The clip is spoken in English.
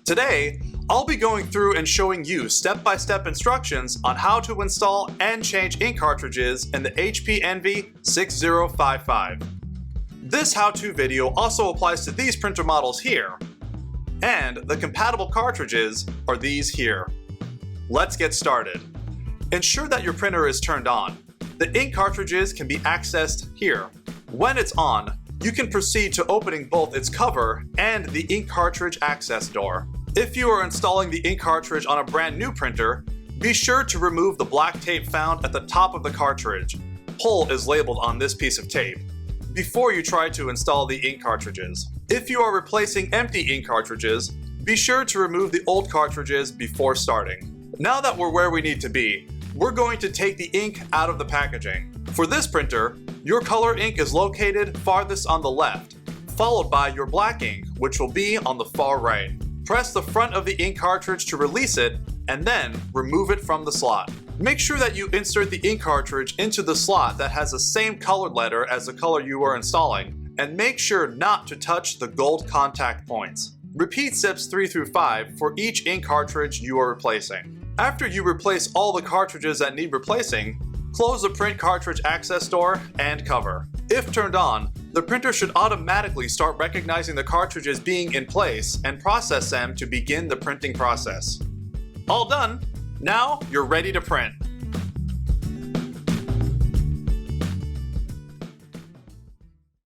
Today, I'll be going through and showing you step-by-step instructions on how to install and change ink cartridges in the HP Envy 6055. This how-to video also applies to these printer models here, and the compatible cartridges are these here. Let's get started. Ensure that your printer is turned on. The ink cartridges can be accessed here. When it's on, you can proceed to opening both its cover and the ink cartridge access door. If you are installing the ink cartridge on a brand new printer, be sure to remove the black tape found at the top of the cartridge. Pull is labeled on this piece of tape before you try to install the ink cartridges. If you are replacing empty ink cartridges, be sure to remove the old cartridges before starting. Now that we're where we need to be, we're going to take the ink out of the packaging. For this printer, your color ink is located farthest on the left, followed by your black ink, which will be on the far right. Press the front of the ink cartridge to release it, and then remove it from the slot. Make sure that you insert the ink cartridge into the slot that has the same colored letter as the color you are installing, and make sure not to touch the gold contact points. Repeat steps 3 through 5 for each ink cartridge you are replacing. After you replace all the cartridges that need replacing, close the print cartridge access door and cover. If turned on, the printer should automatically start recognizing the cartridges being in place and process them to begin the printing process. All done! Now you're ready to print.